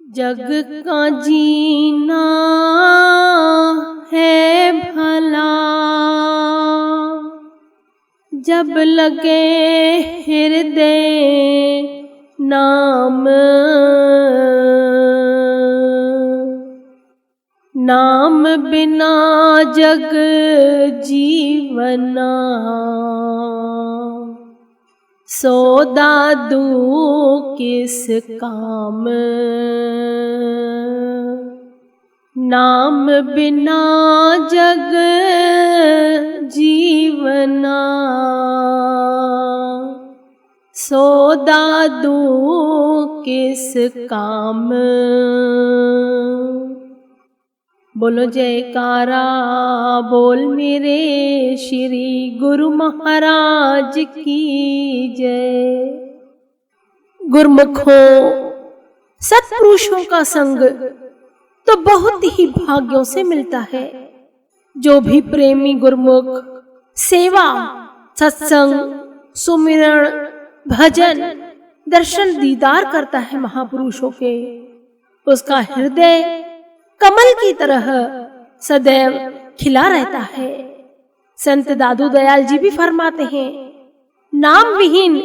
जग का जीना है भला, जब लगे हृदय नाम। नाम बिना जग जीवना, सौदा दूं किस काम। नाम बिना जग जीवना, सौदा दूं किस काम। बोलो जयकारा बोल मेरे श्री गुरु महाराज की जय। गुरुमुखों, सत्पुरुषों का संग तो बहुत ही भाग्यों से मिलता है। जो भी प्रेमी गुरुमुख सेवा, सत्संग, सुमिरण, भजन, दर्शन दीदार करता है महापुरुषों के, उसका हृदय कमल की तरह सदैव खिला रहता है। संत दादू दयाल जी भी फरमाते हैं, नाम विहीन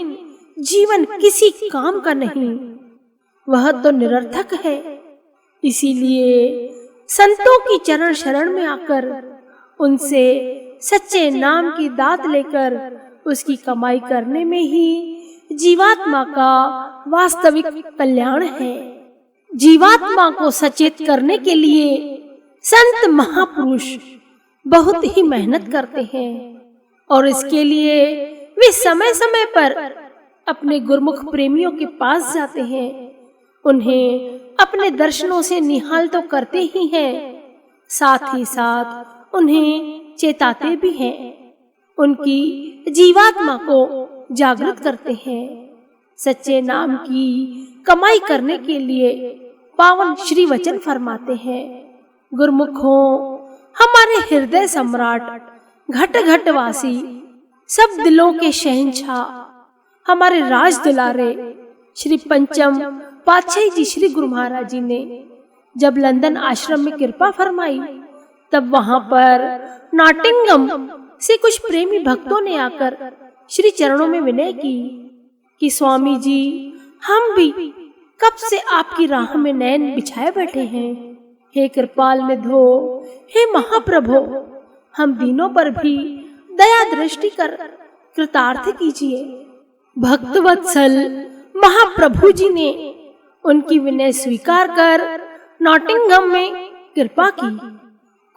जीवन किसी काम का नहीं, वह तो निरर्थक है। इसीलिए संतों की चरण शरण में आकर उनसे सच्चे नाम की दात लेकर उसकी कमाई करने में ही जीवात्मा का वास्तविक कल्याण है। जीवात्मा को सचेत करने के लिए संत महापुरुष बहुत ही मेहनत करते हैं और इसके लिए वे समय समय पर अपने गुरुमुख प्रेमियों के पास जाते हैं। उन्हें अपने दर्शनों से निहाल तो करते ही हैं, साथ ही साथ उन्हें चेताते भी हैं, उनकी जीवात्मा को जागृत करते हैं। सच्चे नाम की कमाई करने के लिए पावन श्री वचन फरमाते हैं, गुरुमुखों, हमारे हृदय सम्राट घट घट वासी, सब दिलों के शहंशाह, हमारे राज दुलारे श्री पंचम पातशाही जी श्री गुरु महाराज जी ने जब लंदन आश्रम में कृपा फरमाई, तब वहां पर नॉटिंघम से कुछ प्रेमी भक्तों ने आकर श्री चरणों में विनय की कि स्वामी जी, हम भी कब से आपकी राह में नैन बिछाए बैठे हैं। हे कृपाल निधो, हे महाप्रभु, हम दीनों पर भी दया दृष्टि कर कृतार्थ कीजिए। भक्तवत्सल महाप्रभु जी ने उनकी विनय स्वीकार कर नॉटिंघम में कृपा की।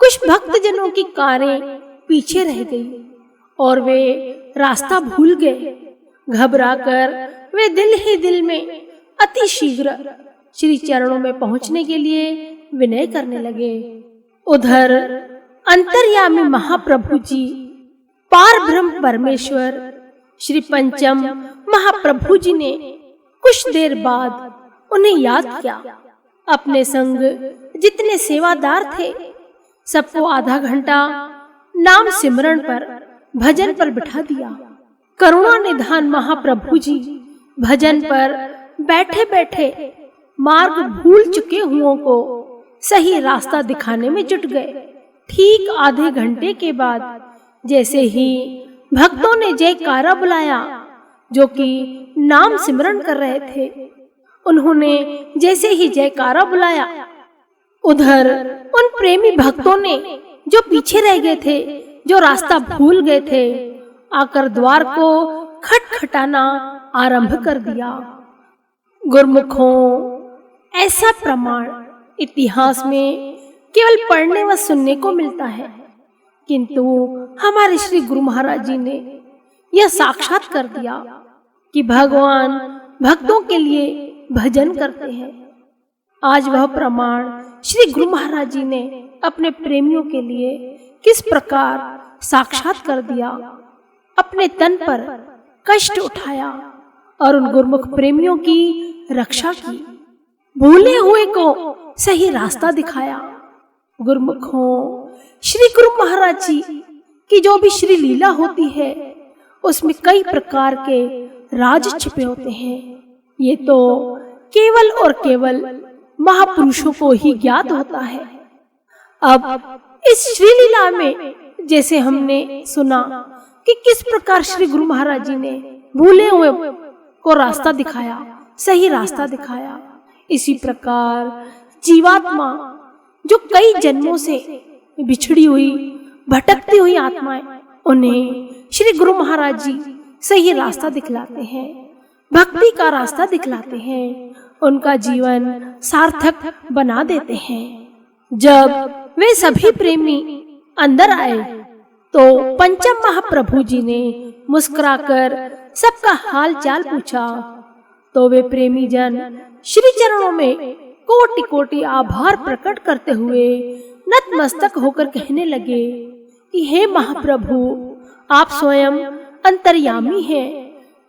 कुछ भक्तजनों की कारें पीछे रह गई और वे रास्ता भूल गए। घबराकर वे दिल ही दिल में अति शीघ्र श्री चरणों में पहुंचने के लिए विनय करने लगे। उधर अंतर्यामी महाप्रभु जी, पार ब्रह्म परमेश्वर श्री पंचम महाप्रभु जी ने कुछ देर बाद उन्हें याद किया। अपने संग जितने सेवादार थे सबको आधा घंटा नाम सिमरण पर, भजन पर बिठा दिया। करुणा निधान महाप्रभु जी भजन पर बैठे बैठे मार्ग भूल चुके हुओं को सही रास्ता दिखाने में जुट गए। ठीक आधे घंटे के बाद जैसे ही भक्तों ने जयकारा बुलाया, जो कि नाम सिमरन कर रहे थे, उन्होंने जैसे ही जयकारा बुलाया, उधर उन प्रेमी भक्तों ने जो पीछे रह गए थे, जो रास्ता भूल गए थे, आकर द्वार को खटखटाना आरंभ कर दिया। गुरुमुखों, ऐसा प्रमाण इतिहास में केवल पढ़ने व सुनने को मिलता है, किंतु हमारे श्री गुरु महाराज जी ने यह साक्षात कर दिया कि भगवान भक्तों के लिए भजन करते हैं। आज वह प्रमाण श्री गुरु महाराज जी ने अपने प्रेमियों के लिए किस प्रकार साक्षात कर दिया। अपने तन पर कष्ट उठाया और उन गुरुमुख प्रेमियों की रक्षा की, भूले हुए को सही रास्ता दिखाया। गुरुमुखों, श्री गुरु महाराज जी की जो भी श्री लीला होती है, उसमें कई प्रकार के राज छिपे होते हैं। ये तो केवल और केवल महापुरुषों को ही ज्ञात होता है। अब इस श्रीलीला में जैसे हमने सुना कि किस प्रकार श्री गुरु महाराज जी ने भूले हुए को रास्ता दिखाया, सही रास्ता दिखाया, इसी प्रकार जीवात्मा जो कई जन्मों से बिछड़ी हुई भटकती हुई आत्माएं, उन्हें श्री गुरु महाराज जी सही रास्ता दिखलाते हैं, भक्ति का रास्ता दिखलाते हैं, उनका जीवन सार्थक बना देते हैं। जब वे सभी प्रेमी अंदर आए तो पंचम महाप्रभु जी ने मुस्कुराकर सबका हाल चाल पूछा। तो वे प्रेमी जन श्री चरणों में कोटि कोटि आभार प्रकट करते हुए नतमस्तक होकर कहने लगे कि हे महाप्रभु, आप स्वयं अंतर्यामी हैं,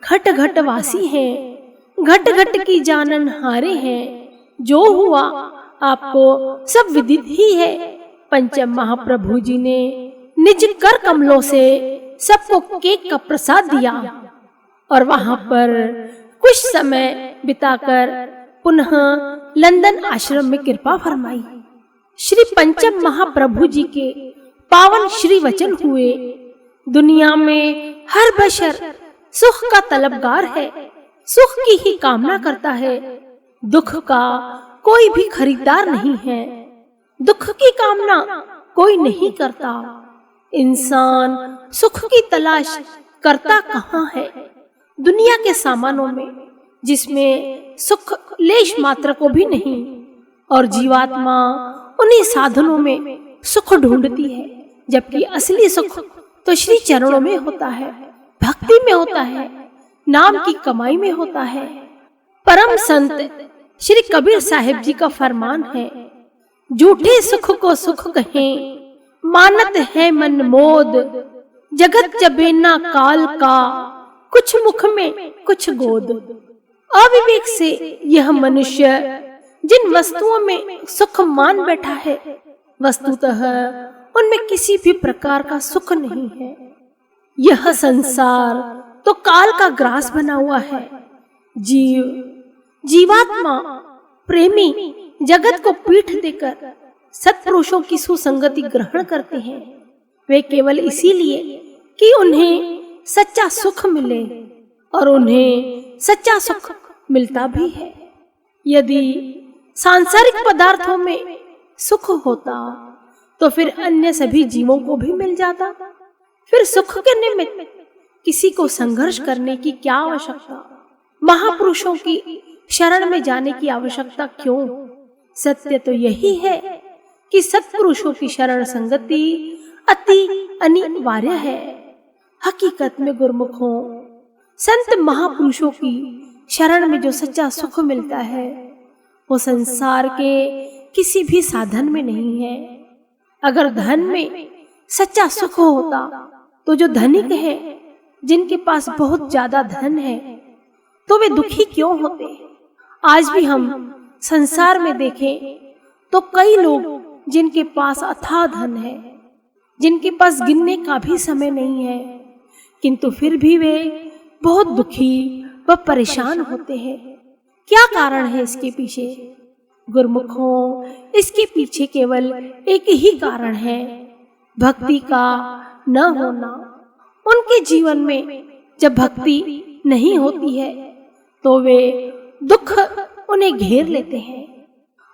घट घट वासी हैं, घट घट की जानन हारे हैं, जो हुआ आपको सब विदित ही है। पंचम महाप्रभु जी ने निज कर कमलों से सबको केक का प्रसाद दिया और वहां पर कुछ समय बिताकर पुनः लंदन आश्रम में कृपा फरमाई। श्री पंचम महाप्रभु जी के पावन श्री वचन हुए, दुनिया में हर बशर सुख का तलबगार है, सुख की ही कामना करता है, दुख का कोई भी खरीदार नहीं है, दुख की कामना कोई नहीं करता। इंसान सुख की तलाश करता कहाँ है? दुनिया के सामानों में, जिसमें सुख लेश मात्र को भी नहीं, और जीवात्मा उन्हीं साधनों में सुख ढूंढती है, जबकि असली सुख तो श्री चरणों में होता है, भक्ति में होता है, नाम की कमाई में होता है। परम संत श्री कबीर साहिब जी का फरमान है, झूठे सुख को सुख कहें, मानत है मन मोद, जगत जबेना काल का, कुछ मुख में कुछ गोद। अविवेक से यह मनुष्य जिन वस्तुओं में सुख मान बैठा है, वस्तुतः उनमें किसी भी प्रकार का सुख नहीं है। यह संसार तो काल का ग्रास बना हुआ है। जीवात्मा प्रेमी जगत को पीठ देकर सत्पुरुषों की सुसंगति ग्रहण करते हैं, वे केवल इसीलिए कि उन्हें सच्चा सुख मिले, और उन्हें सच्चा सुख मिलता भी है। यदि सांसारिक पदार्थों में सुख होता तो फिर अन्य सभी जीवों को भी मिल जाता, फिर सुख के निमित्त किसी को संघर्ष करने की क्या आवश्यकता, महापुरुषों की शरण में जाने की आवश्यकता क्यों? सत्य तो यही है कि सत्पुरुषों की शरण संगति अति अनिवार्य है। हकीकत में गुरुमुखों, संत महापुरुषों की शरण में जो सच्चा सुख मिलता है, वो संसार के किसी भी साधन में नहीं है। अगर धन में सच्चा सुख होता तो जो धनिक है, जिनके पास बहुत ज्यादा धन है, तो वे दुखी क्यों होते? आज भी हम संसार में देखें तो कई लोग जिनके पास अथाह धन है, जिनके पास गिनने का भी समय नहीं है, किंतु फिर भी वे बहुत दुखी व परेशान होते हैं। क्या कारण है इसके पीछे? गुरुमुखों, इसके पीछे केवल एक ही कारण है, भक्ति का न होना। उनके जीवन में जब भक्ति नहीं होती है तो वे दुख उन्हें घेर लेते हैं।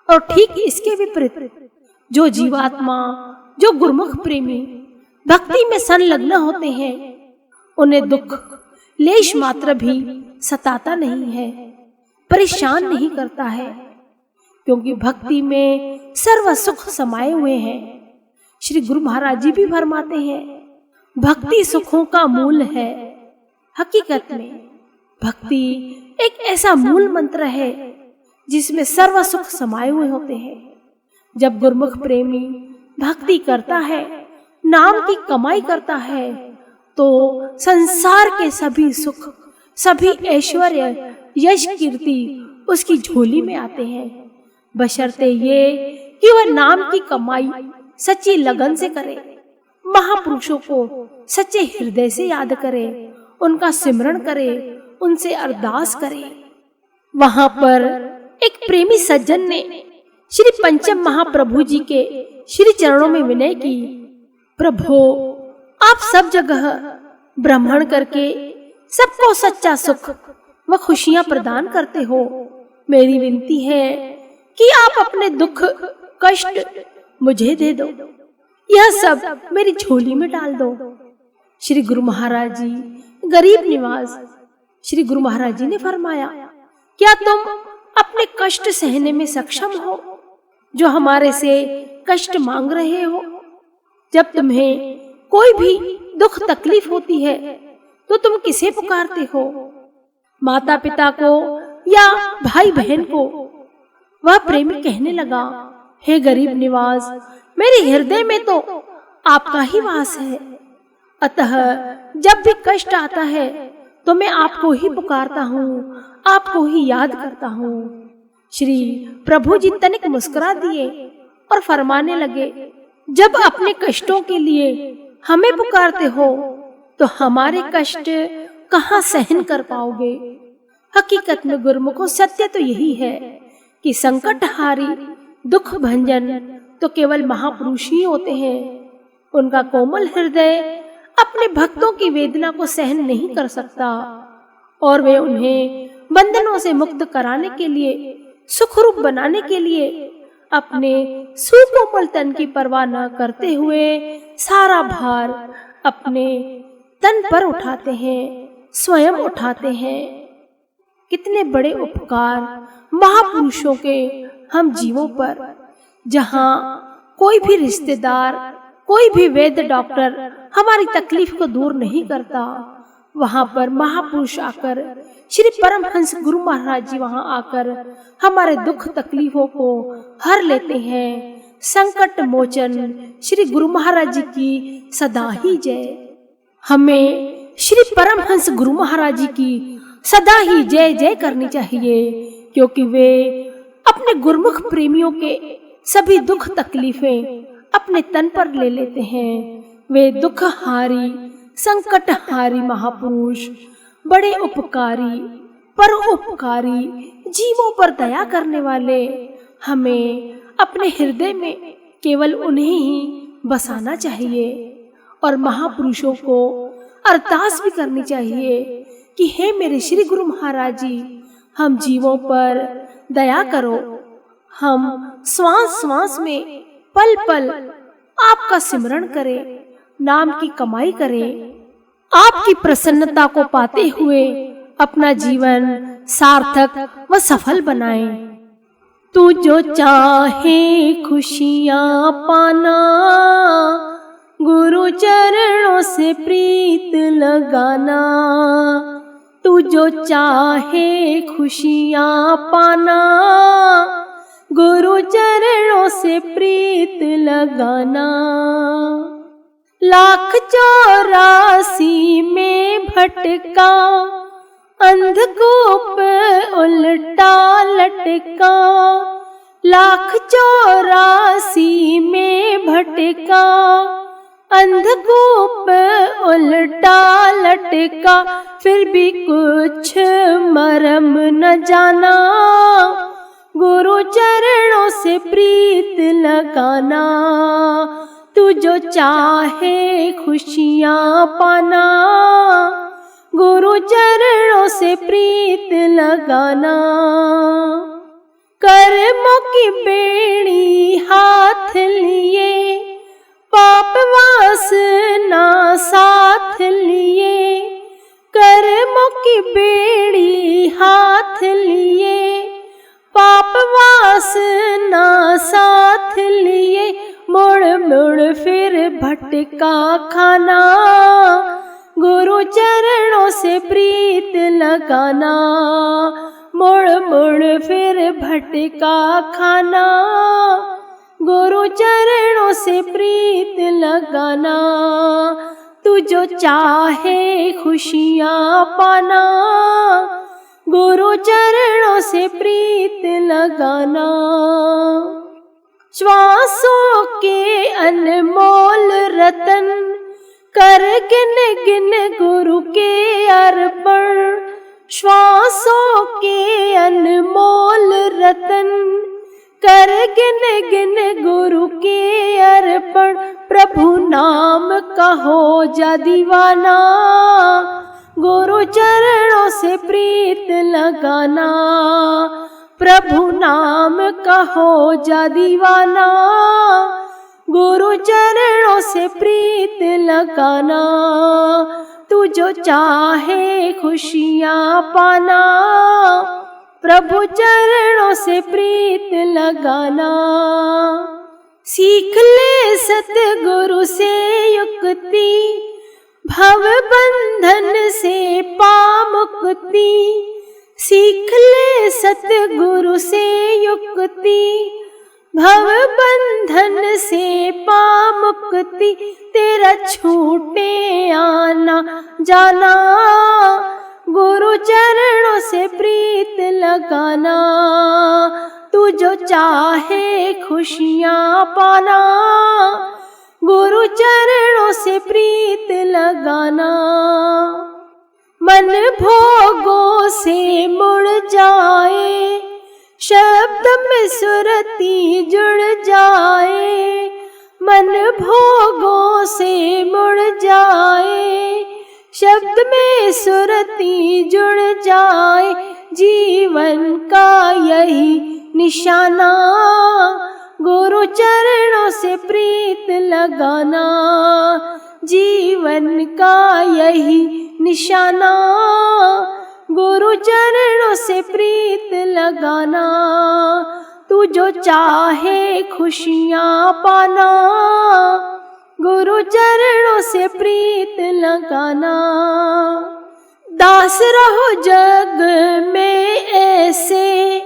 और ठीक इसके विपरीत जो जीवात्मा, जो गुरुमुख प्रेमी भक्ति में संलग्न होते हैं, उन्हें दुख लेश मात्र भी सताता नहीं है, परेशान नहीं करता है, क्योंकि भक्ति में सर्व सुख समाये हुए हैं। श्री गुरु महाराज जी भी फरमाते हैं, भक्ति सुखों का मूल है। हकीकत में भक्ति एक ऐसा मूल मंत्र है जिसमें सर्व सुख समाये हुए होते हैं। जब गुरुमुख प्रेमी भक्ति करता है, नाम की कमाई करता है, तो संसार के सभी सुख, सभी ऐश्वर्य, यश, कीर्ति उसकी झोली में आते हैं, बशर्ते ये कि वह नाम की कमाई सच्ची लगन से करे, महापुरुषों को सच्चे हृदय से याद करे, उनका सिमरण करे, उनसे अरदास करे। वहां पर एक प्रेमी सज्जन ने श्री पंचम महाप्रभु जी के श्री चरणों में विनय की, प्रभु आप सब जगह भ्रमण करके सबको सच्चा सुख व खुशियां प्रदान करते हो। मेरी विनती है कि आप अपने दुख कष्ट मुझे दे दो, यह सब मेरी झोली में डाल दो। श्री गुरु महाराज जी गरीब निवास। श्री गुरु महाराज जी ने फरमाया, क्या तुम अपने कष्ट सहने में सक्षम हो जो हमारे से कष्ट मांग रहे हो? जब तुम्हें कोई भी दुख तकलीफ होती है तो तुम किसे पुकारते हो? माता पिता को या भाई बहन को? वह प्रेमी कहने लगा, हे गरीब निवास, मेरे हृदय में तो आपका ही वास है, अतः जब भी कष्ट आता है तो मैं आपको ही पुकारता हूँ, आपको ही याद करता हूँ। श्री प्रभु जी तनिक मुस्कुरा दिए और फरमाने लगे, जब अपने कष्टों के लिए हमें पुकारते हो तो हमारे कष्ट कहाँ सहन कर पाओगे? हकीकत में गुरुमुखों सत्य तो यही है कि संकटहारी दुख भंजन तो केवल महापुरुष ही होते हैं। उनका कोमल हृदय अपने भक्तों की वेदना को सहन नहीं कर सकता और वे उन्हें बंधनों से मुक्त कराने के लिए, सुखरूप बनाने के लिए अपने सुकोमल तन की परवाह न करते हुए सारा भार अपने तन पर उठाते हैं, स्वयं उठाते हैं। कितने बड़े उपकार महापुरुषों के हम जीवों पर। जहाँ कोई भी रिश्तेदार, कोई भी वैद्य डॉक्टर हमारी तकलीफ को दूर नहीं करता, वहाँ पर महापुरुष आकर, श्री परमहंस गुरु महाराज जी वहाँ आकर हमारे दुख तकलीफों को हर लेते हैं। संकट मोचन श्री गुरु महाराज जी की सदा ही जय। हमें श्री परमहंस गुरु महाराज जी की सदा ही जय जय करनी चाहिए, क्योंकि वे अपने गुरुमुख प्रेमियों के सभी दुख तकलीफें अपने तन पर ले लेते हैं। वे दुखहारी संकटहारी महापुरुष, बड़े उपकारी परोपकारी, जीवों पर दया करने वाले। हमें अपने हृदय में केवल उन्हें ही बसाना चाहिए और महापुरुषों को अरदास भी करनी चाहिए कि हे मेरे श्री गुरु महाराज जी, हम जीवों पर दया करो। हम श्वास श्वास में पल पल आपका सिमरण करें, नाम की कमाई करें, आपकी प्रसन्नता को पाते हुए अपना जीवन सार्थक व सफल बनाएं। तू जो चाहे खुशियां पाना, गुरु चरणों से प्रीत लगाना। तू जो चाहे खुशियां पाना, गुरु चरणों से प्रीत लगाना। 1,84 में भटका, अंधकूप उल्टा लटका। 1,84 में भटका, अंधकूप उल्टा लटका। फिर भी कुछ मरम न जाना, गुरु चरणों से प्रीत लगाना। तू जो चाहे खुशियां पाना, गुरु चरणों से प्रीत लगाना। कर्मों की बेड़ी हाथ लिए, पाप वासना साथ लिए। कर्मों की बेड़ी हाथ लिए, पाप वासना साथ लिए। मुड़ मुड़ फिर भटका खाना, गुरु चरणों से प्रीत लगाना। मुड़ मुड़ फिर भटका खाना, गुरु चरणों से प्रीत लगाना। तू जो चाहे खुशियां पाना, गुरु चरणों से प्रीत लगाना। श्वासों के अनमोल रतन कर गिन गिन गुरु के अर्पण। श्वासों के अनमोल रतन, कर गिन गिन गुरु के अर्पण। प्रभु नाम कहो जा दीवाना, गुरु चरणों से प्रीत लगाना। प्रभु नाम कहो जा दीवाना, गुरु चरणों से प्रीत लगाना। तू जो चाहे खुशियाँ पाना, प्रभु चरणों से प्रीत लगाना। सीख ले सतगुरु से युक्ति, भव बंधन से पा मुक्ति। सीख ले सतगुरु से युक्ति, भव बंधन से पा मुक्ति। तेरा छूटे आना जाना, गुरु चरणों से प्रीत लगाना। तू जो चाहे खुशियाँ पाना, गुरु चरणों से प्रीत लगाना। मन भोगों से मुड़ जाए, शब्द में सुरती जुड़ जाए। मन भोगों से मुड़ जाए, शब्द में सुरती जुड़ जाए। जीवन का यही निशाना, गुरु चरणों से प्रीत लगाना। जीवन का यही निशाना, गुरु चरणों से प्रीत लगाना। तू जो चाहे खुशियाँ पाना, गुरु चरणों से प्रीत लगाना। दास रहो जग में ऐसे,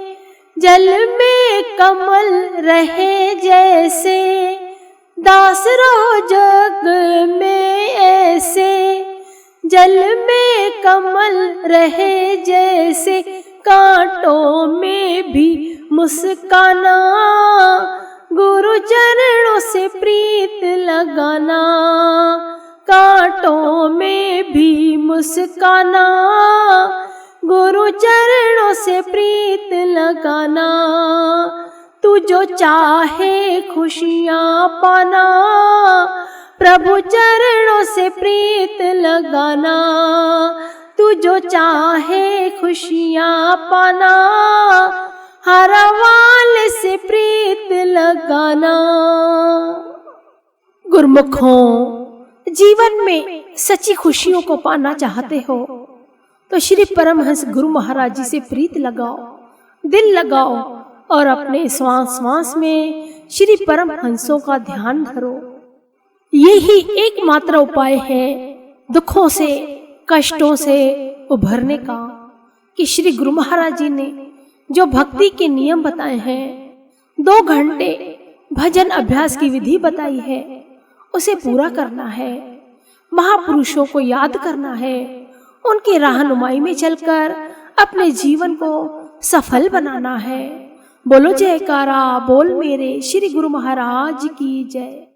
जल में कमल रहे जैसे। दास रहो जग में ऐसे, जल में कमल रहे जैसे। कांटों में भी मुस्काना, गुरु चरणों से प्रीत लगाना। कांटों में भी मुस्काना, गुरु चरणों से प्रीत लगाना। तू जो चाहे खुशियाँ पाना, प्रभु चरणों से प्रीत लगाना। तू जो चाहे खुशियाँ पाना, हर वाले से प्रीत लगाना। गुरमुखों, जीवन में सच्ची खुशियों को पाना चाहते हो तो श्री परमहंस गुरु महाराज जी से प्रीत लगाओ, दिल लगाओ और अपने श्वास श्वास में श्री परमहंसों का ध्यान धरो। यही एकमात्र उपाय है दुखों से, कष्टों से उभरने का, कि श्री गुरु महाराज जी ने जो भक्ति के नियम बताए हैं, 2 घंटे भजन अभ्यास की विधि बताई है, उसे पूरा करना है। महापुरुषों को याद करना है, उनकी रहनुमाई में चलकर अपने जीवन को सफल बनाना है। बोलो जयकारा बोल मेरे श्री गुरु महाराज की जय।